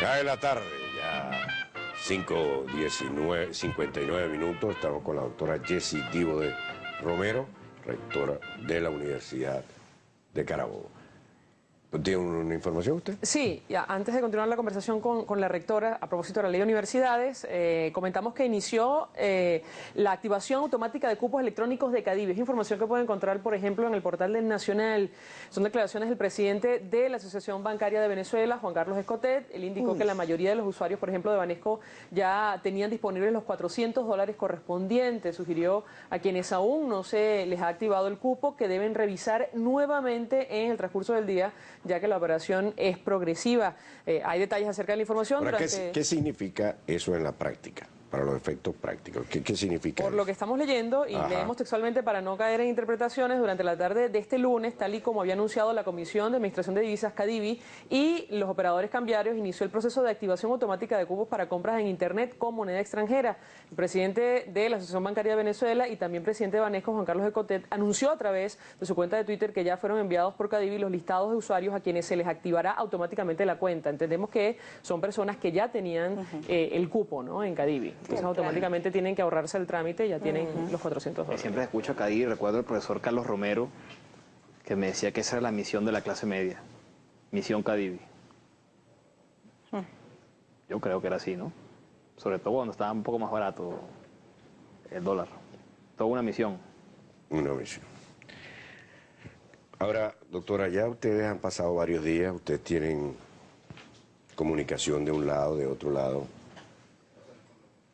Ya de la tarde, ya 5:59 minutos, estamos con la doctora Jessie Divo de Romero, rectora de la Universidad de Carabobo. ¿Tiene una información usted? Sí, ya, antes de continuar la conversación con la rectora, a propósito de la ley de universidades, comentamos que inició la activación automática de cupos electrónicos de Cadivi. Es información que puede encontrar, por ejemplo, en el portal del Nacional. Son declaraciones del presidente de la Asociación Bancaria de Venezuela, Juan Carlos Escotet. Él indicó que la mayoría de los usuarios, por ejemplo, de Banesco, ya tenían disponibles los $400 correspondientes. Sugirió a quienes aún no se les ha activado el cupo que deben revisar nuevamente en el transcurso del día, ya que la operación es progresiva. Hay detalles acerca de la información. Ahora, ¿qué significa eso en la práctica? Para los efectos prácticos, ¿qué significa Por eso? lo que estamos leyendo, y leemos textualmente para no caer en interpretaciones, durante la tarde de este lunes, tal y como había anunciado la Comisión de Administración de Divisas Cadivi y los operadores cambiarios, inició el proceso de activación automática de cupos para compras en Internet con moneda extranjera. El presidente de la Asociación Bancaria de Venezuela y también presidente de Banesco, Juan Carlos Escotet, anunció a través de su cuenta de Twitter que ya fueron enviados por Cadivi los listados de usuarios a quienes se les activará automáticamente la cuenta. Entendemos que son personas que ya tenían el cupo, ¿no?, en Cadivi. Entonces automáticamente tienen que ahorrarse el trámite y ya tienen los $400. Siempre escucho a Cadivi, recuerdo al profesor Carlos Romero, que me decía que esa era la misión de la clase media, misión Cadivi. Yo creo que era así, ¿no? Sobre todo cuando estaba un poco más barato el dólar. Toda una misión. Una misión. Ahora, doctora, ya ustedes han pasado varios días, ustedes tienen comunicación de un lado, de otro lado.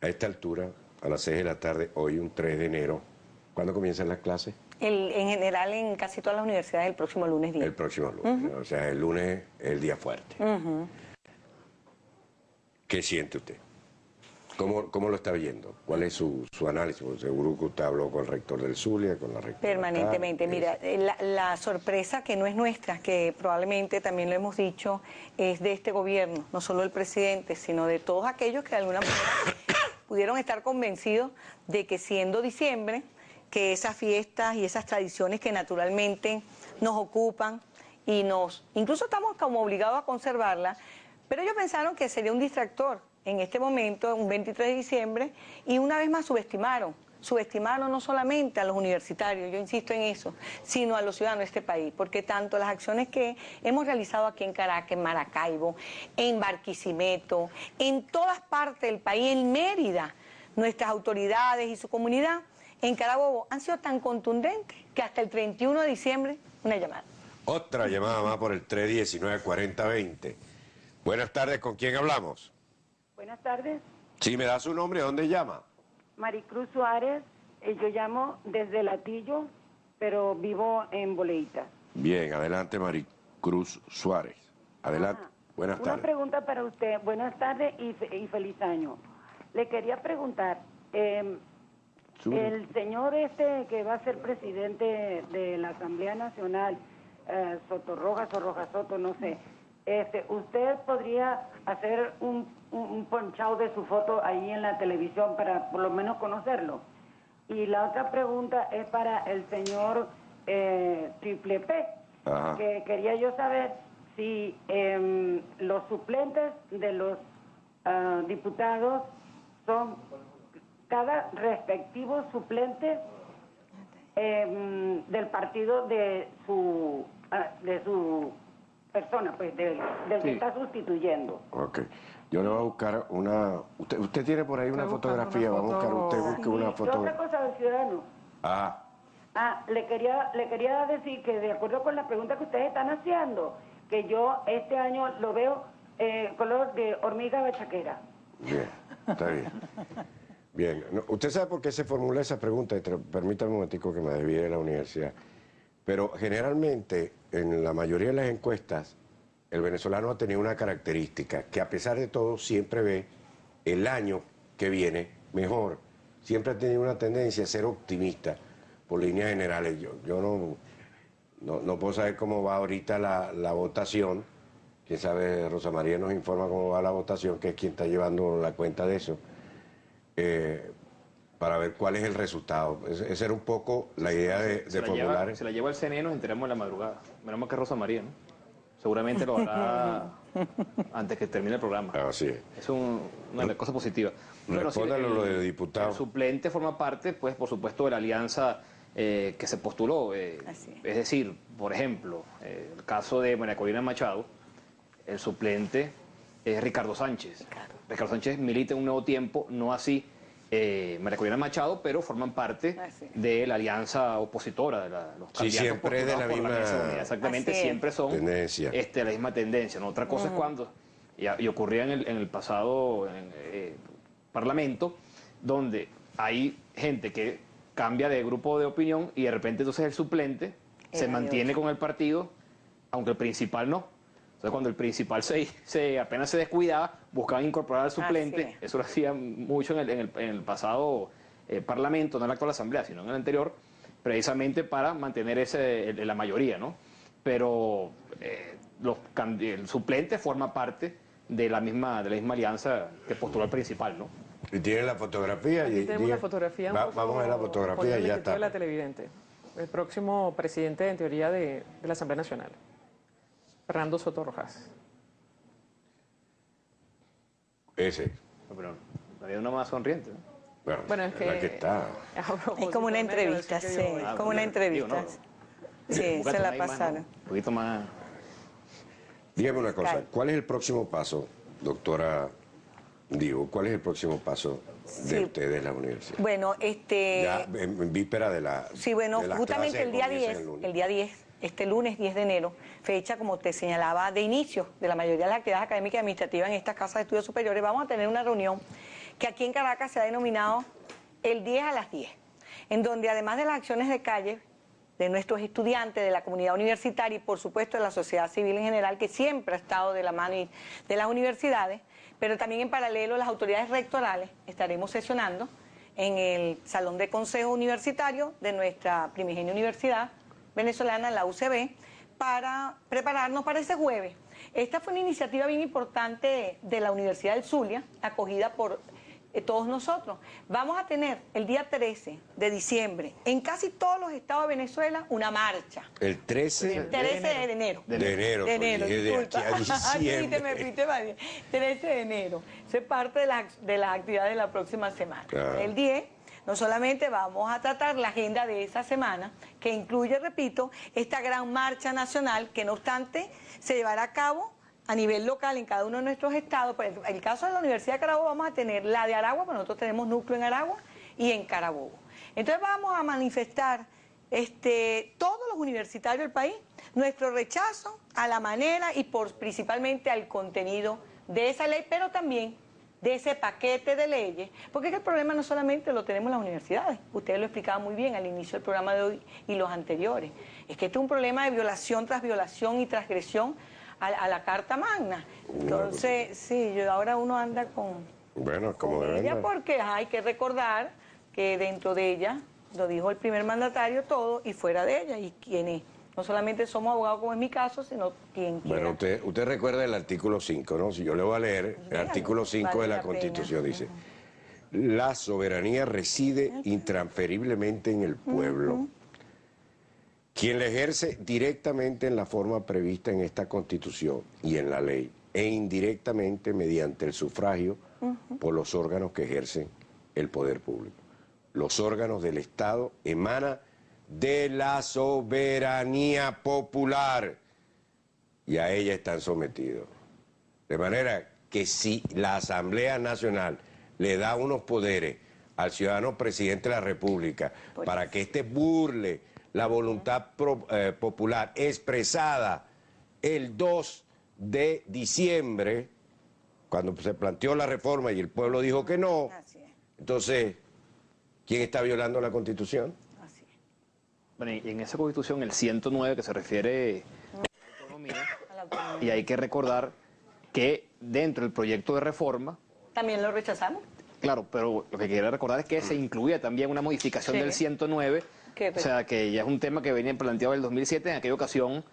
A esta altura, a las 6 de la tarde, hoy un 3 de enero, ¿cuándo comienzan las clases? En general, en casi todas las universidades, el próximo lunes 10. El próximo lunes, o sea, el lunes es el día fuerte. ¿Qué siente usted? ¿Cómo lo está viendo? ¿Cuál es su análisis? Porque seguro que usted habló con el rector del Zulia, con la rectora. Permanentemente. Mira, la sorpresa que no es nuestra, que probablemente también lo hemos dicho, es de este gobierno, no solo del presidente, sino de todos aquellos que de alguna manera pudieron estar convencidos de que siendo diciembre, que esas fiestas y esas tradiciones que naturalmente nos ocupan y incluso estamos como obligados a conservarlas, pero ellos pensaron que sería un distractor en este momento, un 23 de diciembre, y una vez más subestimaron no solamente a los universitarios, yo insisto en eso, sino a los ciudadanos de este país, porque tanto las acciones que hemos realizado aquí en Caracas, en Maracaibo, en Barquisimeto, en todas partes del país, en Mérida, nuestras autoridades y su comunidad en Carabobo han sido tan contundentes que hasta el 31 de diciembre, una llamada. Otra llamada más por el 319-4020. Buenas tardes, ¿con quién hablamos? Buenas tardes. Sí, ¿me da su nombre? ¿Dónde llama? Maricruz Suárez, yo llamo desde Latillo, pero vivo en Boleita. Bien, adelante Maricruz Suárez. Adelante, buenas tardes. Una pregunta para usted. Buenas tardes y feliz año. Le quería preguntar, el señor que va a ser presidente de la Asamblea Nacional, Sotorrojas o Rojas Soto, no sé, ¿usted podría hacer un ponchado de su foto ahí en la televisión para por lo menos conocerlo? Y la otra pregunta es para el señor Triple P, que quería yo saber si los suplentes de los diputados son cada respectivo suplente del partido de su persona, pues del que está sustituyendo. Ok. Yo le voy a buscar una... Usted tiene por ahí una fotografía, va a buscar usted, busque una fotografía. Otra cosa del ciudadano. Le quería decir que de acuerdo con la pregunta que ustedes están haciendo, que yo este año lo veo color de hormiga bachaquera. Bien, está bien. Bien, usted sabe por qué se formula esa pregunta, permítame un momentico que me desvíe de la universidad, pero generalmente en la mayoría de las encuestas el venezolano ha tenido una característica, que a pesar de todo siempre ve el año que viene mejor, siempre ha tenido una tendencia a ser optimista por líneas generales. Yo no puedo saber cómo va ahorita la votación, quién sabe, Rosa María nos informa cómo va la votación, que es quien está llevando la cuenta de eso. Para ver cuál es el resultado. Esa era un poco la idea de formular. Se la lleva el CNE, nos enteramos en la madrugada. Menos mal que Rosa María, ¿no? Seguramente lo hará antes que termine el programa. Así es. Es una de las cosas positivas. Respóndale sí, lo de diputado. El suplente forma parte, pues, por supuesto, de la alianza que se postuló. Así Es decir, por ejemplo, el caso de María Corina Machado, el suplente es Ricardo Sánchez. Ricardo Sánchez milita en Un Nuevo Tiempo, no así María Corina Machado, pero forman parte de la alianza opositora, de los candidatos siempre de la postulados por misma Mesa Unida. Exactamente, siempre son tendencia. la misma tendencia, ¿no? Otra cosa es cuando, y ocurría en el pasado Parlamento, donde hay gente que cambia de grupo de opinión y de repente entonces el suplente se mantiene con el partido, aunque el principal no. Entonces, cuando el principal apenas se descuidaba, buscaban incorporar al suplente. Eso lo hacían mucho en el pasado Parlamento, no en la actual Asamblea, sino en el anterior, precisamente para mantener la mayoría, ¿no? Pero el suplente forma parte de la misma alianza que postuló al principal, ¿no? Y tienen la fotografía. Aquí tenemos la fotografía. Vamos a ver la fotografía y ya está. De la televidente. El próximo presidente, en teoría, de la Asamblea Nacional. Fernando Soto Rojas. Ese. Pero había una más sonriente, ¿no? Bueno, es que... La que está. Es como una entrevista, sí. Como una entrevista. Sí, se la pasaron. Un poquito más... Dígame una cosa, ¿cuál es el próximo paso, doctora Digo? ¿Cuál es el próximo paso de ustedes, la universidad? Bueno, Ya en víspera de la... Sí, bueno, de las justamente clases el día que 10, comienzan el día 10, este lunes 10 de enero, fecha, como te señalaba, de inicio de la mayoría de las actividades académicas y administrativas en estas casas de estudios superiores, vamos a tener una reunión que aquí en Caracas se ha denominado el 10 a las 10, en donde además de las acciones de calle de nuestros estudiantes, de la comunidad universitaria y por supuesto de la sociedad civil en general, que siempre ha estado de la mano de las universidades, pero también en paralelo las autoridades rectorales estaremos sesionando en el Salón de Consejo Universitario de nuestra primigenia universidad venezolana, la UCB, para prepararnos para ese jueves. Esta fue una iniciativa bien importante de la Universidad del Zulia, acogida por todos nosotros. Vamos a tener el día 13 de diciembre en casi todos los estados de Venezuela una marcha. El 13 de enero. De enero, de enero, de aquí a diciembre. Sí, te me fuiste más bien. 13 de enero. Eso es parte de las actividades de la próxima semana. Claro. El 10, no solamente vamos a tratar la agenda de esa semana, que incluye, repito, esta gran marcha nacional, que no obstante se llevará a cabo a nivel local en cada uno de nuestros estados. Por el caso de la Universidad de Carabobo vamos a tener la de Aragua, pero nosotros tenemos núcleo en Aragua y en Carabobo. Entonces vamos a manifestar todos los universitarios del país nuestro rechazo a la manera y principalmente al contenido de esa ley, pero también de ese paquete de leyes, porque es que el problema no solamente lo tenemos en las universidades, ustedes lo explicaban muy bien al inicio del programa de hoy y los anteriores, es que este es un problema de violación tras violación y transgresión a la Carta Magna. Entonces, sí, ahora uno anda con ella porque hay que recordar que dentro de ella, lo dijo el primer mandatario todo, y fuera de ella, y quienes no solamente somos abogados como es mi caso, sino quien quiera. Bueno, usted recuerda el artículo 5, ¿no? Si yo le voy a leer, el artículo 5 de la Constitución dice: la soberanía reside intransferiblemente en el pueblo, quien la ejerce directamente en la forma prevista en esta Constitución y en la ley, e indirectamente mediante el sufragio por los órganos que ejercen el poder público. Los órganos del Estado emanan de la soberanía popular y a ella están sometidos. De manera que si la Asamblea Nacional le da unos poderes al ciudadano presidente de la República para que éste burle la voluntad popular expresada el 2 de diciembre, cuando se planteó la reforma y el pueblo dijo que no, entonces, ¿quién está violando la Constitución? Bueno, y en esa Constitución, el 109, que se refiere a la autonomía, y hay que recordar que dentro del proyecto de reforma... ¿También lo rechazamos? Claro, pero lo que quiero recordar es que se incluía también una modificación del 109, o sea, que ya es un tema que venía planteado en el 2007, en aquella ocasión,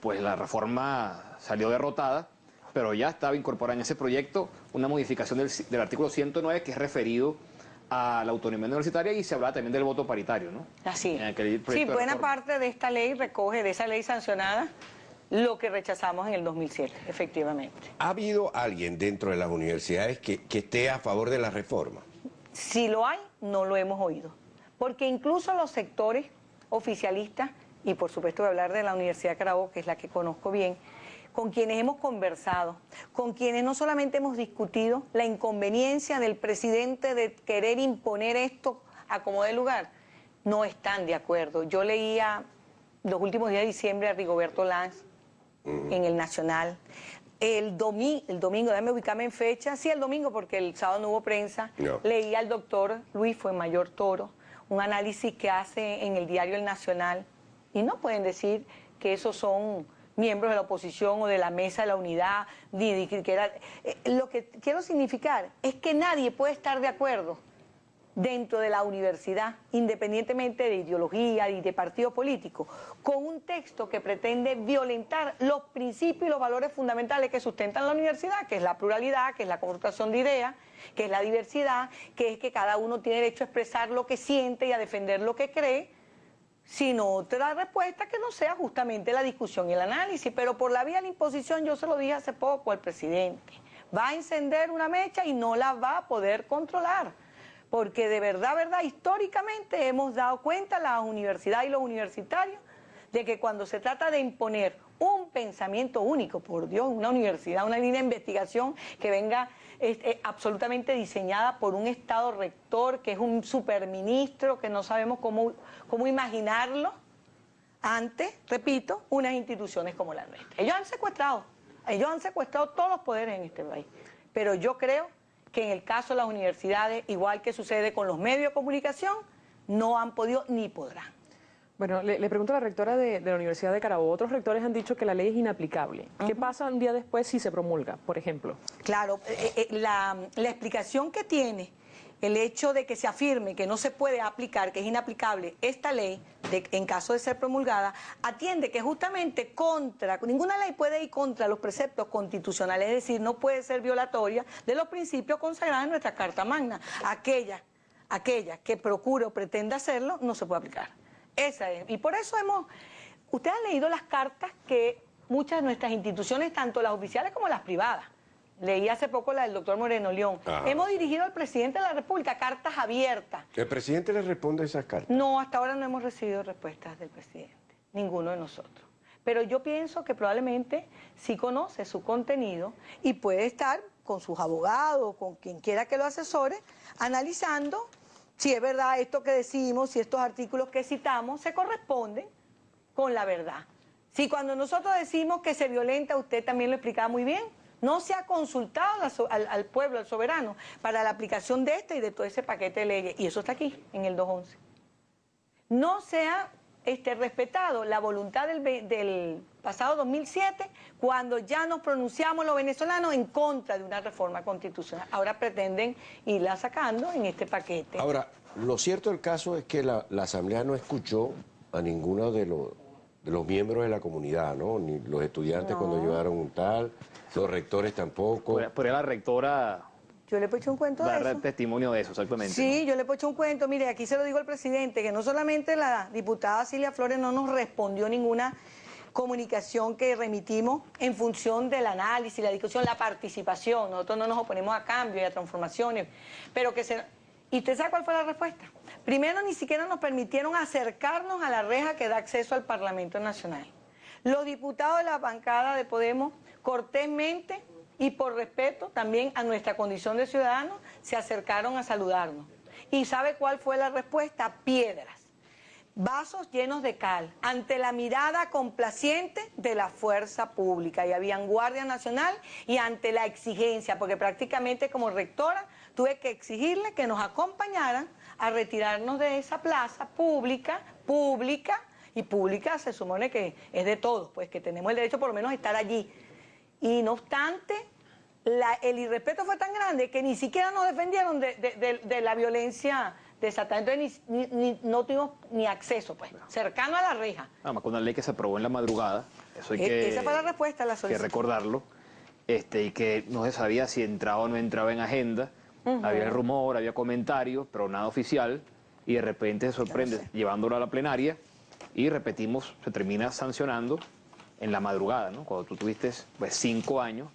pues la reforma salió derrotada, pero ya estaba incorporada en ese proyecto una modificación del artículo 109 que es referido a la autonomía universitaria, y se hablaba también del voto paritario, ¿no? Así. Sí, buena parte de esta ley recoge, de esa ley sancionada lo que rechazamos en el 2007, efectivamente. ¿Ha habido alguien dentro de las universidades que esté a favor de la reforma? Si lo hay, no lo hemos oído. Porque incluso los sectores oficialistas, y por supuesto voy a hablar de la Universidad de Carabobo, que es la que conozco bien, con quienes hemos conversado, con quienes no solamente hemos discutido la inconveniencia del presidente de querer imponer esto a como dé lugar, no están de acuerdo. Yo leía los últimos días de diciembre a Rigoberto Lanz en el Nacional. El domingo, déjame ubicarme en fecha, sí, el domingo porque el sábado no hubo prensa, no. Leí al doctor Luis Fuenmayor Toro, un análisis que hace en el diario El Nacional, y no pueden decir que esos son miembros de la oposición o de la mesa de la unidad, lo que quiero significar es que nadie puede estar de acuerdo dentro de la universidad, independientemente de ideología y de partido político, con un texto que pretende violentar los principios y los valores fundamentales que sustentan la universidad, que es la pluralidad, que es la confrontación de ideas, que es la diversidad, que es que cada uno tiene derecho a expresar lo que siente y a defender lo que cree, sino otra respuesta que no sea justamente la discusión y el análisis. Pero por la vía de la imposición, yo se lo dije hace poco al presidente, va a encender una mecha y no la va a poder controlar. Porque de verdad, históricamente hemos dado cuenta, las universidades y los universitarios, de que cuando se trata de imponer un pensamiento único, por Dios, una universidad, una línea de investigación que venga absolutamente diseñada por un Estado rector, que es un superministro, que no sabemos cómo imaginarlo, ante, repito, unas instituciones como la nuestra. Ellos han secuestrado todos los poderes en este país, pero yo creo que en el caso de las universidades, igual que sucede con los medios de comunicación, no han podido ni podrán. Bueno, le pregunto a la rectora de la Universidad de Carabobo. Otros rectores han dicho que la ley es inaplicable. ¿Qué pasa un día después si se promulga, por ejemplo? Claro, la explicación que tiene el hecho de que se afirme que no se puede aplicar, que es inaplicable esta ley, en caso de ser promulgada, atiende que justamente ninguna ley puede ir contra los preceptos constitucionales, es decir, no puede ser violatoria de los principios consagrados en nuestra Carta Magna. Aquella que procure o pretenda hacerlo, no se puede aplicar. Esa es. Y por eso ustedes han leído las cartas que muchas de nuestras instituciones, tanto las oficiales como las privadas, leí hace poco la del doctor Moreno León. Ajá. Hemos dirigido al presidente de la República cartas abiertas. ¿El presidente le responde a esas cartas? No, hasta ahora no hemos recibido respuestas del presidente, ninguno de nosotros. Pero yo pienso que probablemente sí conoce su contenido y puede estar con sus abogados, con quien quiera que lo asesore, analizando si es verdad esto que decimos, si estos artículos que citamos se corresponden con la verdad. Si cuando nosotros decimos que se violenta, usted también lo explicaba muy bien, no se ha consultado al pueblo, al soberano, para la aplicación de este y de todo ese paquete de leyes. Y eso está aquí, en el 211. No se ha respetado la voluntad del pasado 2007, cuando ya nos pronunciamos los venezolanos en contra de una reforma constitucional. Ahora pretenden irla sacando en este paquete. Ahora, lo cierto del caso es que la Asamblea no escuchó a ninguno de los miembros de la comunidad, ¿no? Ni los estudiantes cuando llevaron un tal, los rectores tampoco. Pero la rectora Yo le he hecho un cuento de va a dar eso. testimonio de eso, exactamente. Sí, yo le he hecho un cuento. Mire, aquí se lo digo al presidente, que no solamente la diputada Cilia Flores no nos respondió ninguna comunicación que remitimos en función del análisis, la discusión, la participación. Nosotros no nos oponemos a cambios y a transformaciones, pero que se... ¿Y usted sabe cuál fue la respuesta? Primero, ni siquiera nos permitieron acercarnos a la reja que da acceso al Parlamento Nacional. Los diputados de la bancada de Podemos, cortésmente y por respeto también a nuestra condición de ciudadanos, se acercaron a saludarnos. ¿Y sabe cuál fue la respuesta? Piedras, vasos llenos de cal, ante la mirada complaciente de la fuerza pública. Y habían Guardia Nacional y ante la exigencia, porque prácticamente como rectora tuve que exigirle que nos acompañaran a retirarnos de esa plaza pública, y pública se supone que es de todos, pues que tenemos el derecho por lo menos a estar allí. Y no obstante, el irrespeto fue tan grande que ni siquiera nos defendieron de la violencia desatada. Entonces no tuvimos ni acceso, pues, cercano a la reja. Además, con una ley que se aprobó en la madrugada, eso hay Esa fue la respuesta a la que solicitud. recordarlo, y que no se sabía si entraba o no entraba en agenda. Había rumor, había comentarios, pero nada oficial, y de repente se sorprende llevándolo a la plenaria y repetimos, se termina sancionando en la madrugada, ¿no? Cuando tú tuviste pues 5 años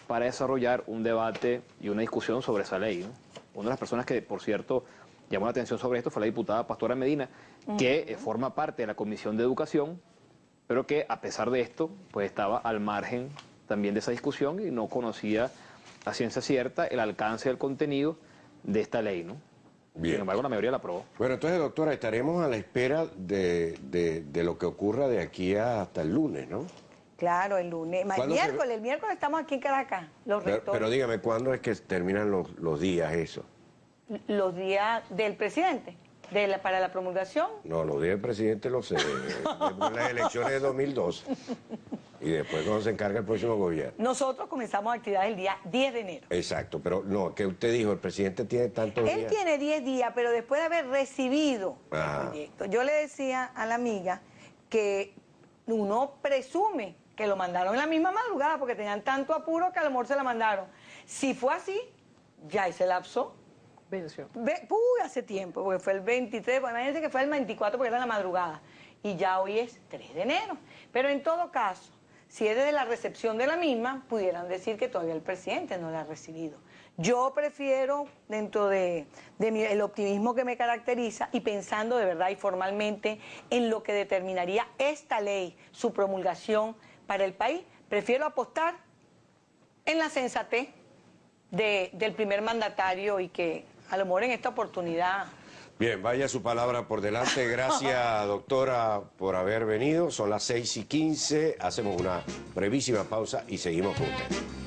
para desarrollar un debate y una discusión sobre esa ley, ¿no? Una de las personas que, por cierto, llamó la atención sobre esto fue la diputada Pastora Medina, que forma parte de la Comisión de Educación, pero que a pesar de esto, pues estaba al margen también de esa discusión y no conocía a ciencia cierta el alcance del contenido de esta ley, ¿no? Bien. Sin embargo, la mayoría la aprobó. Bueno, entonces, doctora, estaremos a la espera de lo que ocurra de aquí hasta el lunes, ¿no? Claro, el lunes. El miércoles estamos aquí en Caracas, los rectores. Pero dígame, ¿cuándo es que terminan los días eso? Los días del presidente, para la promulgación. No, los días del presidente lo sé, después las elecciones de 2012 y después cuando se encarga el próximo gobierno. Nosotros comenzamos actividades el día 10 de enero. Exacto, pero no, que usted dijo, el presidente tiene tantos días. Él tiene 10 días, pero después de haber recibido el proyecto. Yo le decía a la amiga que uno presume que lo mandaron en la misma madrugada porque tenían tanto apuro que a lo mejor se la mandaron. Si fue así, ya ese lapso venció. Hace tiempo, porque fue el 23, pues imagínense que fue el 24 porque era en la madrugada. Y ya hoy es 3 de enero. Pero en todo caso, si es desde la recepción de la misma, pudieran decir que todavía el presidente no la ha recibido. Yo prefiero, dentro de el optimismo que me caracteriza, y pensando de verdad y formalmente en lo que determinaría esta ley, su promulgación para el país, prefiero apostar en la sensatez del primer mandatario y que a lo mejor en esta oportunidad... Bien, vaya su palabra por delante. Gracias, doctora, por haber venido. Son las 6:15. Hacemos una brevísima pausa y seguimos con usted.